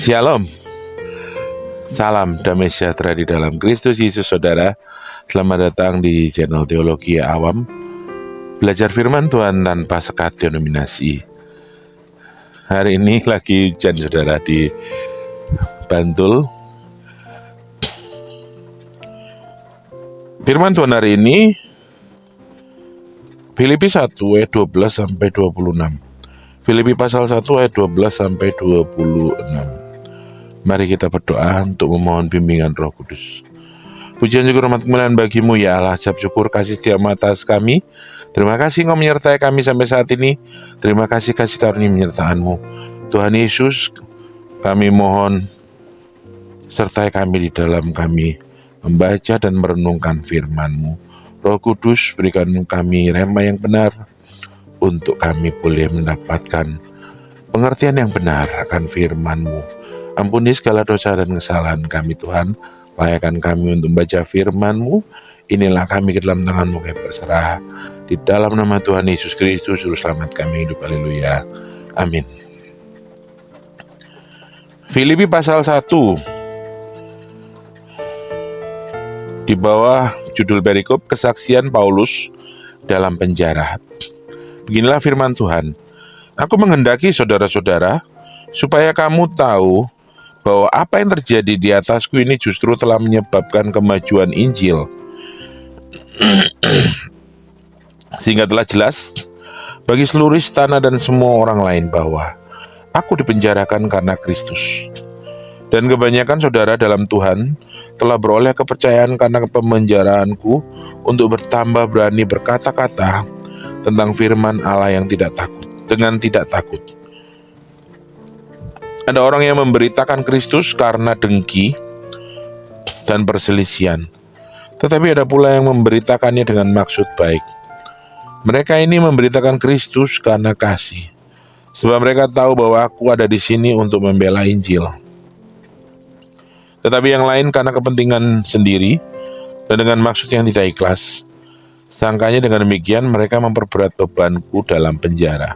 Shalom, salam damai sejahtera di dalam Kristus Yesus, saudara. Selamat datang di channel Teologi Awam, belajar firman Tuhan tanpa sekat denominasi. Hari ini lagi hujan, saudara, di Bantul. Firman Tuhan hari ini Filipi 1 ayat 12 sampai 26. Filipi pasal 1 ayat 12 sampai 26. Mari kita berdoa untuk memohon bimbingan Roh Kudus. Pujian syukur hormat kemuliaan bagimu ya Allah, jawab syukur kasih setiamu atas kami. Terima kasih Engkau menyertai kami sampai saat ini. Terima kasih kasih karunia menyertaan-Mu. Tuhan Yesus, kami mohon sertai kami di dalam kami membaca dan merenungkan firman-Mu. Roh Kudus, berikan kami rema yang benar untuk kami boleh mendapatkan pengertian yang benar akan firman-Mu. Ampuni segala dosa dan kesalahan kami Tuhan. Layakkan kami untuk membaca firman-Mu. Inilah kami ke dalam tangan-Mu, kami berserah. Di dalam nama Tuhan Yesus Kristus, Juru Selamat kami hidup. Haleluya. Amin. Filipi pasal 1. Di bawah judul perikop kesaksian Paulus dalam penjara. Beginilah firman Tuhan. Aku menghendaki saudara-saudara supaya kamu tahu bahwa apa yang terjadi di atasku ini justru telah menyebabkan kemajuan Injil. Sehingga telah jelas bagi seluruh istana dan semua orang lain bahwa aku dipenjarakan karena Kristus. Dan kebanyakan saudara dalam Tuhan telah beroleh kepercayaan karena pemenjaraanku untuk bertambah berani berkata-kata tentang firman Allah yang tidak takut, dengan tidak takut. Ada orang yang memberitakan Kristus karena dengki dan perselisihan, tetapi ada pula yang memberitakannya dengan maksud baik. Mereka ini memberitakan Kristus karena kasih, sebab mereka tahu bahwa aku ada di sini untuk membela Injil. Tetapi yang lain karena kepentingan sendiri dan dengan maksud yang tidak ikhlas. Sangkanya dengan demikian mereka memperberat bebanku dalam penjara.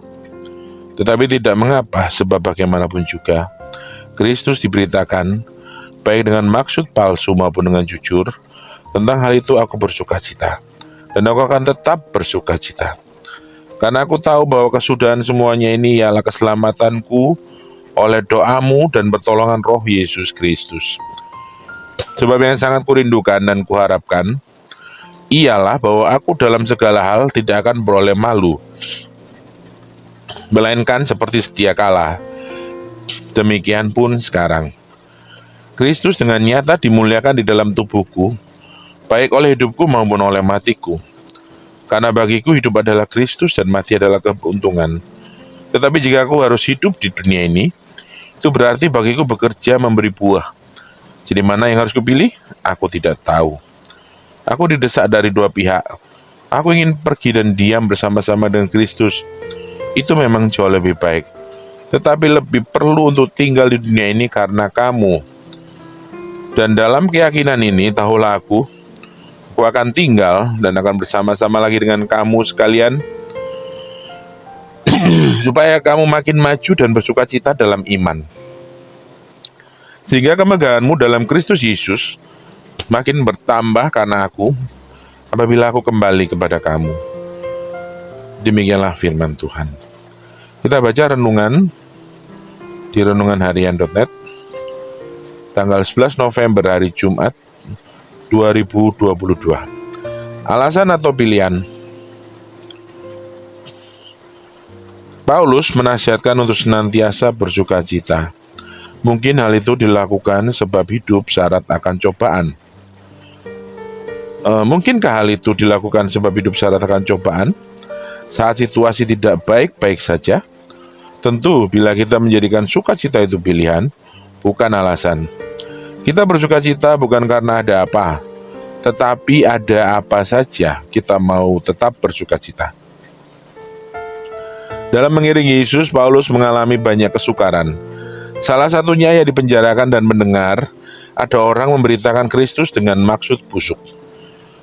Tetapi tidak mengapa, sebab bagaimanapun juga Kristus diberitakan, baik dengan maksud palsu maupun dengan jujur. Tentang hal itu aku bersukacita, dan aku akan tetap bersukacita. Karena aku tahu bahwa kesudahan semuanya ini ialah keselamatanku oleh doamu dan pertolongan Roh Yesus Kristus. Sebab yang sangat kurindukan dan kuharapkan ialah bahwa aku dalam segala hal tidak akan beroleh malu, melainkan seperti sedia kala. Demikian pun sekarang. Kristus dengan nyata dimuliakan di dalam tubuhku, baik oleh hidupku maupun oleh matiku. Karena bagiku hidup adalah Kristus dan mati adalah keuntungan. Tetapi jika aku harus hidup di dunia ini, itu berarti bagiku bekerja memberi buah. Jadi mana yang harus kupilih? Aku tidak tahu. Aku didesak dari dua pihak. Aku ingin pergi dan diam bersama-sama dengan Kristus. Itu memang jauh lebih baik. Tetapi lebih perlu untuk tinggal di dunia ini karena kamu. Dan dalam keyakinan ini, tahulah aku akan tinggal dan akan bersama-sama lagi dengan kamu sekalian, supaya kamu makin maju dan bersukacita dalam iman. Sehingga kemegahanmu dalam Kristus Yesus makin bertambah karena aku, apabila aku kembali kepada kamu. Demikianlah firman Tuhan. Kita baca renungan di renunganharian.net tanggal 11 November hari Jumat 2022. Alasan atau pilihan. Paulus menasihatkan untuk senantiasa bersukacita. Mungkin hal itu dilakukan sebab hidup syarat akan cobaan. Mungkinkah hal itu dilakukan sebab hidup syarat akan cobaan? Saat situasi tidak baik-baik saja? Tentu bila kita menjadikan sukacita itu pilihan, bukan alasan. Kita bersukacita bukan karena ada apa, tetapi ada apa saja kita mau tetap bersukacita. Dalam mengiringi Yesus, Paulus mengalami banyak kesukaran. Salah satunya ia dipenjarakan dan mendengar ada orang memberitakan Kristus dengan maksud busuk.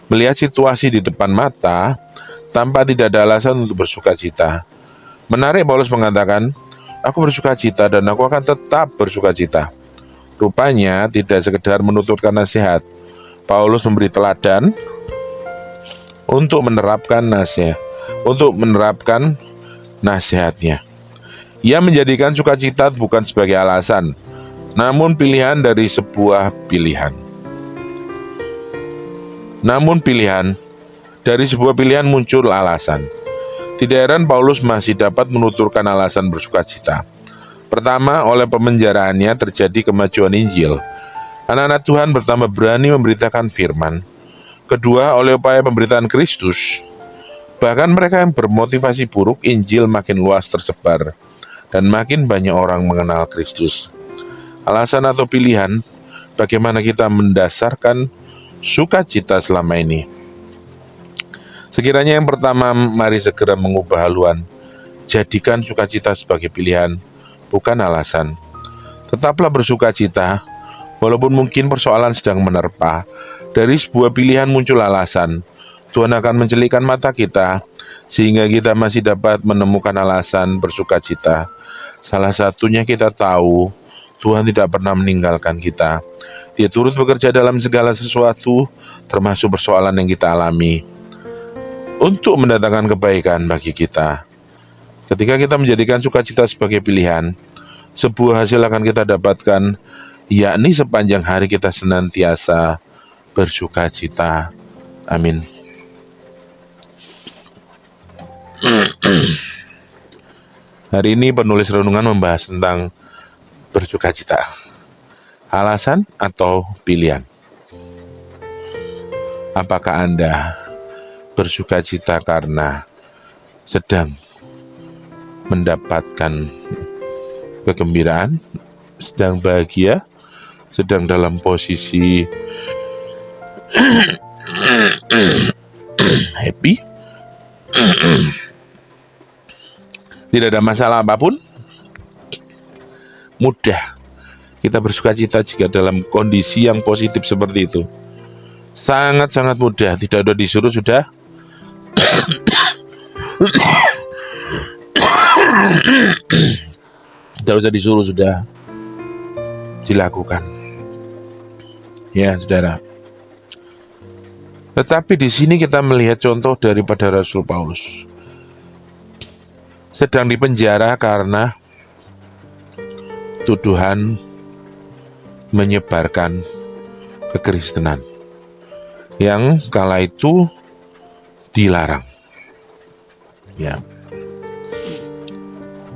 Melihat situasi di depan mata, tanpa tidak ada alasan untuk bersukacita. Menarik, Paulus mengatakan, Aku bersuka cita dan aku akan tetap bersuka cita. Rupanya tidak sekedar menuturkan nasihat. Paulus memberi teladan untuk menerapkan nasihatnya. Ia menjadikan sukacita bukan sebagai alasan, namun pilihan dari sebuah pilihan. Dari sebuah pilihan muncul alasan. Tidak heran Paulus masih dapat menuturkan alasan bersukacita. Pertama, oleh pemenjaraannya terjadi kemajuan Injil. Anak-anak Tuhan bertambah berani memberitakan firman. Kedua, oleh upaya pemberitaan Kristus. Bahkan mereka yang bermotivasi buruk, Injil makin luas tersebar dan makin banyak orang mengenal Kristus. Alasan atau pilihan, bagaimana kita mendasarkan sukacita selama ini. Sekiranya yang pertama, mari segera mengubah haluan. Jadikan sukacita sebagai pilihan, bukan alasan. Tetaplah bersukacita, walaupun mungkin persoalan sedang menerpa. Dari sebuah pilihan muncul alasan. Tuhan akan mencelikkan mata kita, sehingga kita masih dapat menemukan alasan bersukacita. Salah satunya kita tahu, Tuhan tidak pernah meninggalkan kita. Dia turut bekerja dalam segala sesuatu, termasuk persoalan yang kita alami, untuk mendatangkan kebaikan bagi kita. Ketika kita menjadikan sukacita sebagai pilihan, sebuah hasil akan kita dapatkan, yakni sepanjang hari kita senantiasa bersukacita. Amin. Hari ini penulis renungan membahas tentang bersukacita. Alasan atau pilihan? Apakah Anda bersukacita karena sedang mendapatkan kegembiraan, sedang bahagia, sedang dalam posisi happy, tidak ada masalah apapun? Mudah kita bersukacita jika dalam kondisi yang positif seperti itu. Sangat-sangat mudah, tidak ada disuruh sudah tidak usah disuruh sudah dilakukan. Ya, saudara. Tetapi di sini kita melihat contoh daripada Rasul Paulus. Sedang dipenjara karena tuduhan menyebarkan kekristenan yang kala itu dilarang. Ya.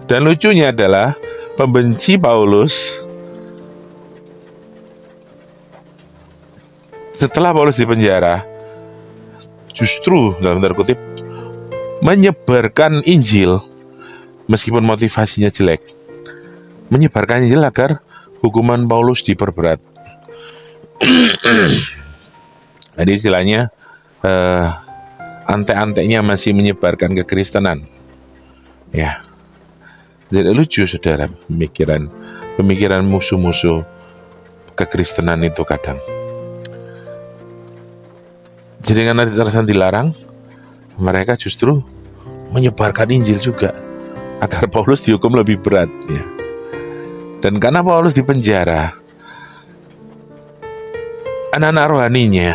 Dan lucunya adalah pembenci Paulus, setelah Paulus dipenjara, justru dalam tanda kutip menyebarkan Injil, meskipun motivasinya jelek, menyebarkan Injil agar hukuman Paulus diperberat. Jadi istilahnya antek-anteknya masih menyebarkan kekristenan. Ya, jadi lucu saudara pemikiran musuh-musuh kekristenan itu kadang. Jadi karena terkesan dilarang, mereka justru menyebarkan Injil juga agar Paulus dihukum lebih berat. Ya. Dan karena Paulus dipenjara, anak-anak rohaninya,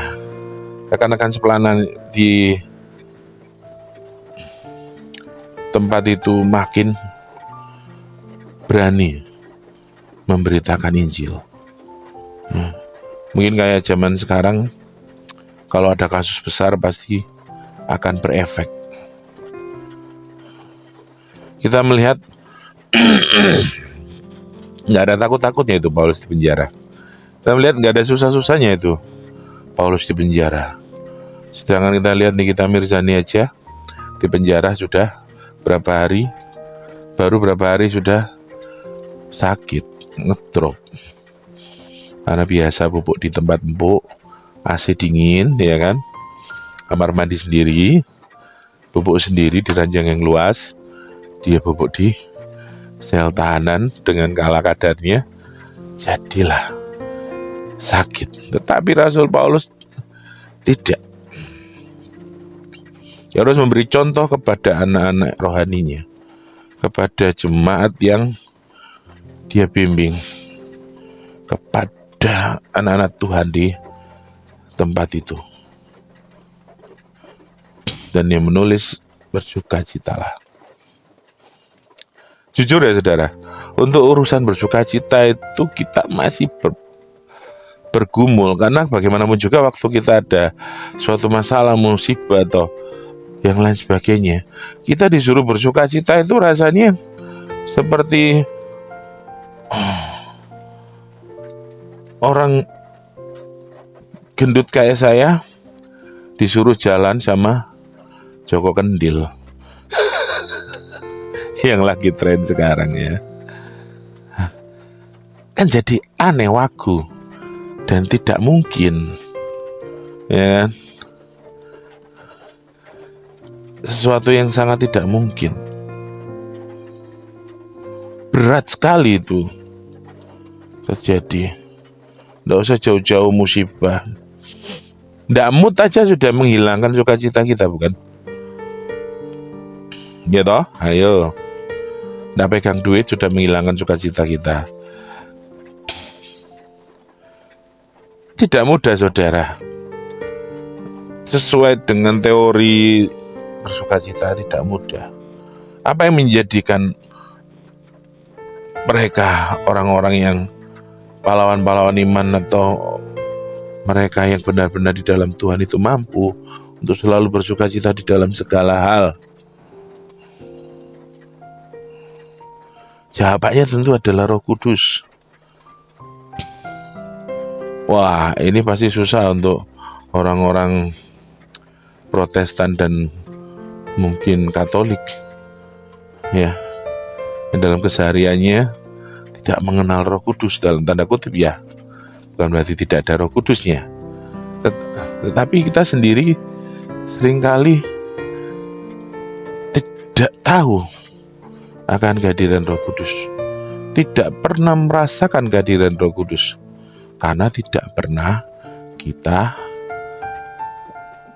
rekan-rekan sepelanan di tempat itu makin berani memberitakan Injil. Mungkin kayak zaman sekarang, kalau ada kasus besar pasti akan berefek. Kita melihat nggak ada takut-takutnya itu Paulus di penjara. Kita melihat nggak ada susah-susahnya itu Paulus di penjara. Sedangkan kita lihat Nikita Mirzani aja di penjara sudah baru berapa hari sudah sakit, ngedrop. Karena biasa bubuk di tempat empuk, AC dingin, ya kan? Kamar mandi sendiri, bubuk sendiri di ranjang yang luas, dia bubuk di sel tahanan dengan kala kadarnya, jadilah sakit. Tetapi Rasul Paulus tidak. Dia harus memberi contoh kepada anak-anak rohaninya, kepada jemaat yang dia bimbing, kepada anak-anak Tuhan di tempat itu. Dan dia menulis, bersukacitalah. Jujur ya saudara, untuk urusan bersukacita itu kita masih bergumul, karena bagaimanapun juga waktu kita ada suatu masalah, musibah atau yang lain sebagainya, kita disuruh bersukacita itu rasanya seperti orang gendut kayak saya disuruh jalan sama Joko Kendil yang lagi tren sekarang ya. Kan jadi aneh wagu dan tidak mungkin, ya kan? Sesuatu yang sangat tidak mungkin. Berat sekali itu terjadi. Tidak usah jauh-jauh musibah. Tidak mood aja sudah menghilangkan sukacita kita, bukan? Ya toh, ayo. Tidak pegang duit sudah menghilangkan sukacita kita. Tidak mudah saudara. Sesuai dengan teori bersukacita tidak mudah. Apa yang menjadikan mereka orang-orang yang pahlawan-pahlawan iman atau mereka yang benar-benar di dalam Tuhan itu mampu untuk selalu bersukacita di dalam segala hal? Jawabannya tentu adalah Roh Kudus. Wah, ini pasti susah untuk orang-orang Protestan dan mungkin Katolik, ya, yang dalam kesehariannya tidak mengenal Roh Kudus, dalam tanda kutip ya, bukan berarti tidak ada Roh Kudusnya, tetapi kita sendiri seringkali tidak tahu akan kehadiran Roh Kudus, tidak pernah merasakan kehadiran Roh Kudus, karena tidak pernah kita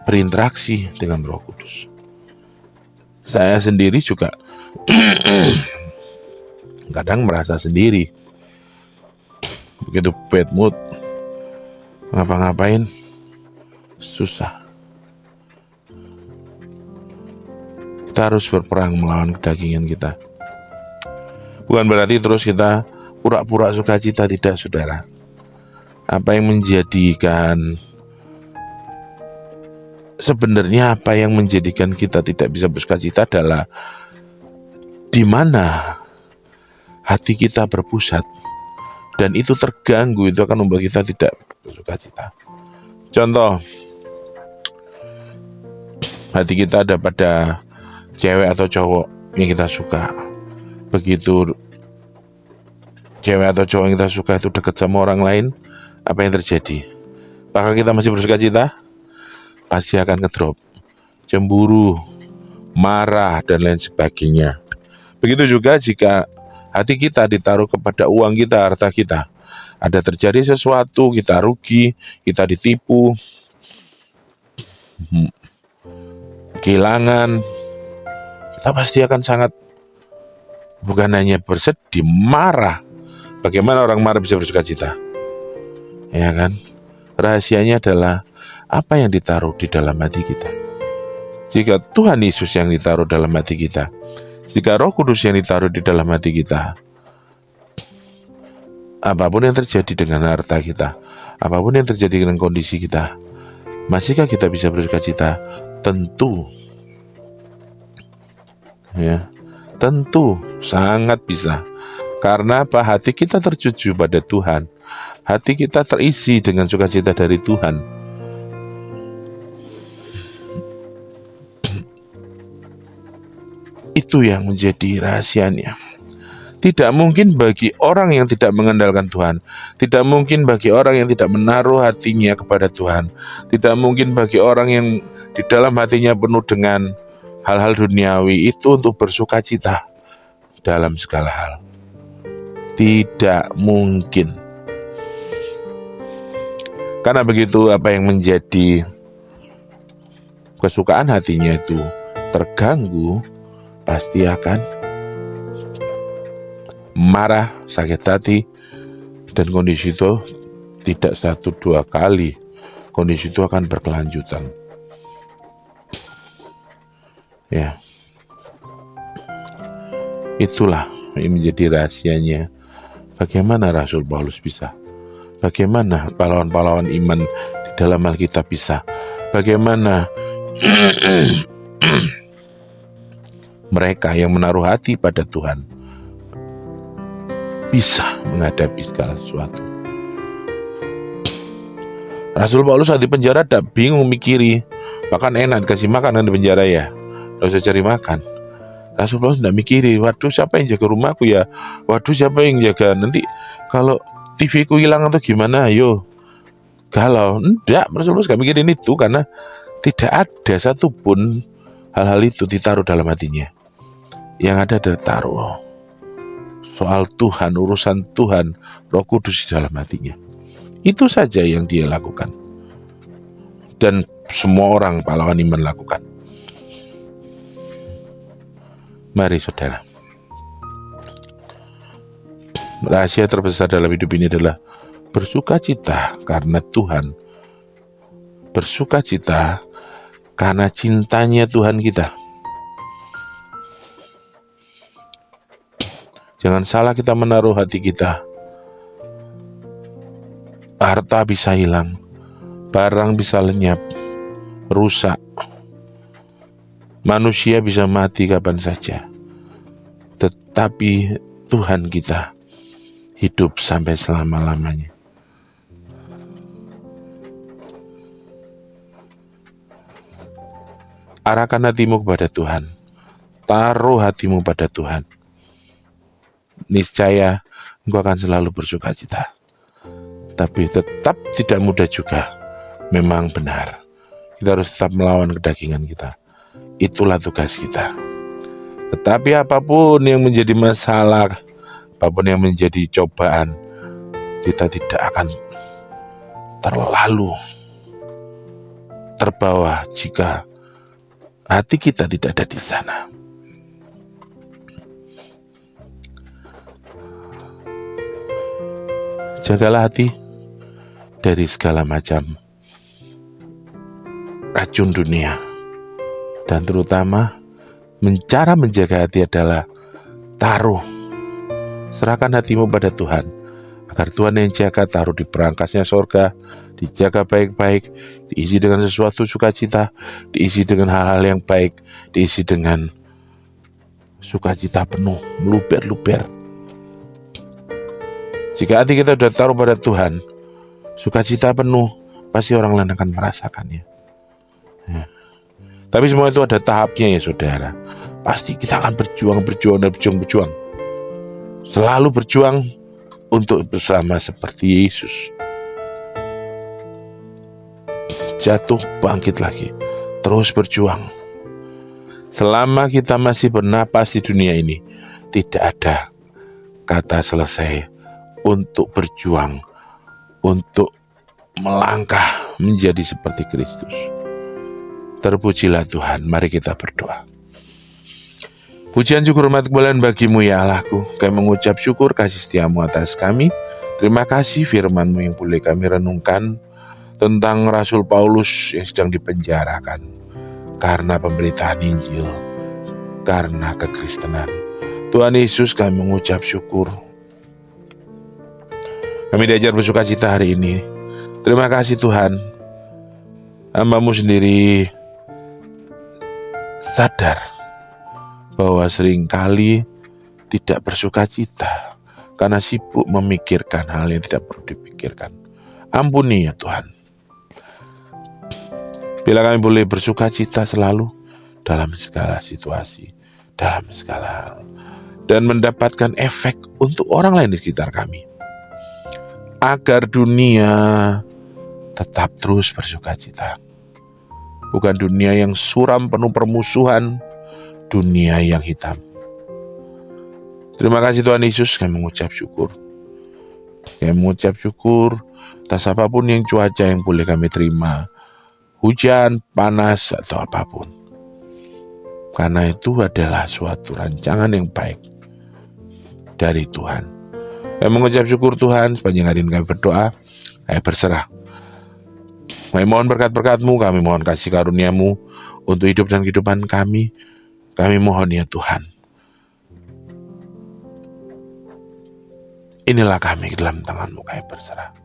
berinteraksi dengan Roh Kudus. Saya sendiri juga kadang merasa sendiri, begitu bad mood, ngapa-ngapain susah. Kita harus berperang melawan kedagingan kita. Bukan berarti terus kita pura-pura sukacita, tidak saudara. Apa yang menjadikan, sebenarnya apa yang menjadikan kita tidak bisa bersukacita adalah di mana hati kita berpusat, dan itu terganggu, itu akan membuat kita tidak bersukacita. Contoh, hati kita ada pada cewek atau cowok yang kita suka. Begitu cewek atau cowok yang kita suka itu dekat sama orang lain, apa yang terjadi? Apakah kita masih bersukacita? Pasti akan ngedrop, cemburu, marah, dan lain sebagainya. Begitu juga jika hati kita ditaruh kepada uang kita, harta kita, ada terjadi sesuatu, kita rugi, kita ditipu, kehilangan, kita pasti akan sangat, bukan hanya bersedih, marah. Bagaimana orang marah bisa bersukacita? Ya kan? Rahasianya adalah apa yang ditaruh di dalam hati kita. Jika Tuhan Yesus yang ditaruh dalam hati kita, jika Roh Kudus yang ditaruh di dalam hati kita, apapun yang terjadi dengan harta kita, apapun yang terjadi dengan kondisi kita, masihkah kita bisa bersukacita? Tentu. Ya, tentu sangat bisa. Karena apa? Hati kita tertuju pada Tuhan. Hati kita terisi dengan sukacita dari Tuhan. Itu yang menjadi rahasianya. Tidak mungkin bagi orang yang tidak mengandalkan Tuhan, tidak mungkin bagi orang yang tidak menaruh hatinya kepada Tuhan, tidak mungkin bagi orang yang di dalam hatinya penuh dengan hal-hal duniawi itu untuk bersukacita dalam segala hal. Tidak mungkin. Karena begitu apa yang menjadi kesukaan hatinya itu terganggu, pasti akan marah, sakit hati, dan kondisi itu tidak 1-2 kali. Kondisi itu akan berkelanjutan. Ya, itulah yang menjadi rahasianya. Bagaimana Rasul Paulus bisa? Bagaimana pahlawan-pahlawan iman di dalam Alkitab bisa? Bagaimana mereka yang menaruh hati pada Tuhan bisa menghadapi segala sesuatu. Rasul Paulus saat di penjara tidak bingung mikiri, bahkan enak kasih makan di penjara ya, nggak usah cari makan. Rasul Paulus tidak mikiri, waduh siapa yang jaga rumahku ya, waduh siapa yang jaga nanti kalau TV ku hilang atau gimana, ayo galau. Enggak, Rasul Paulus gak mikirin itu karena tidak ada satupun hal-hal itu ditaruh dalam hatinya. Yang ada adalah taruh soal Tuhan, urusan Tuhan, Roh Kudus di dalam hatinya. Itu saja yang dia lakukan. Dan semua orang pahlawan iman lakukan. Mari saudara. Rahasia terbesar dalam hidup ini adalah bersukacita karena Tuhan. Bersukacita karena cintanya Tuhan kita. Jangan salah kita menaruh hati kita. Harta bisa hilang, barang bisa lenyap, rusak. Manusia bisa mati kapan saja. Tetapi Tuhan kita hidup sampai selama-lamanya. Arahkan hatimu kepada Tuhan. Taruh hatimu pada Tuhan. Niscaya engkau akan selalu bersukacita. Tapi tetap tidak mudah juga. Memang benar. Kita harus tetap melawan kedagingan kita. Itulah tugas kita. Tetapi apapun yang menjadi masalah, apapun yang menjadi cobaan, kita tidak akan terlalu terbawa jika hati kita tidak ada di sana. Jagalah hati dari segala macam racun dunia. Dan terutama cara menjaga hati adalah serahkan hatimu pada Tuhan. Agar Tuhan yang jaga, taruh di perangkasnya sorga, dijaga baik-baik, diisi dengan sesuatu sukacita, diisi dengan hal-hal yang baik, diisi dengan sukacita penuh, meluber-luber. Jika hati kita sudah taruh pada Tuhan, sukacita penuh, pasti orang lain akan merasakannya. Ya. Tapi semua itu ada tahapnya ya saudara. Pasti kita akan berjuang. Selalu berjuang untuk bersama seperti Yesus. Jatuh, bangkit lagi. Terus berjuang. Selama kita masih bernapas di dunia ini, tidak ada kata selesai untuk berjuang, untuk melangkah menjadi seperti Kristus. Terpujilah Tuhan, mari kita berdoa. Pujian syukur hormat kemuliaan bagimu ya Allahku. Kami mengucap syukur kasih setiamu atas kami. Terima kasih firman-Mu yang boleh kami renungkan tentang Rasul Paulus yang sedang dipenjarakan karena pemberitaan Injil, karena kekristenan. Tuhan Yesus, kami mengucap syukur. Kami diajar bersukacita hari ini. Terima kasih Tuhan. Hamba-Mu sendiri sadar bahwa seringkali tidak bersukacita karena sibuk memikirkan hal yang tidak perlu dipikirkan. Ampuni ya Tuhan. Bila kami boleh bersukacita selalu dalam segala situasi, dalam segala hal, dan mendapatkan efek untuk orang lain di sekitar kami. Agar dunia tetap terus bersukacita. Bukan dunia yang suram penuh permusuhan, dunia yang hitam. Terima kasih Tuhan Yesus, kami mengucap syukur. Kami mengucap syukur atas apapun yang cuaca yang boleh kami terima. Hujan, panas, atau apapun. Karena itu adalah suatu rancangan yang baik. dari Tuhan. Kami mengucap syukur Tuhan sepanjang hari ini kami berdoa, kami berserah. Kami mohon berkat-berkat-Mu, kami mohon kasih karunia-Mu untuk hidup dan kehidupan kami. Kami mohon ya Tuhan. Inilah kami ke dalam tangan-Mu, kami berserah.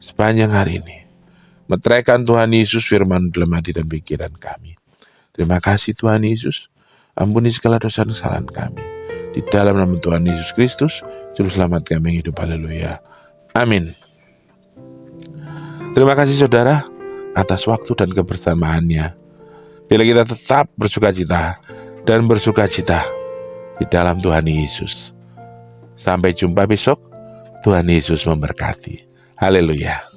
Sepanjang hari ini, meteraikan Tuhan Yesus firman dalam hati dan pikiran kami. Terima kasih Tuhan Yesus. Ampuni segala dosa dan kesalahan kami. Di dalam nama Tuhan Yesus Kristus, Juru Selamat kami yang hidup. Haleluya. Amin. Terima kasih saudara atas waktu dan kebersamaannya. Bila kita tetap bersukacita dan bersukacita di dalam Tuhan Yesus. Sampai jumpa besok. Tuhan Yesus memberkati. Haleluya.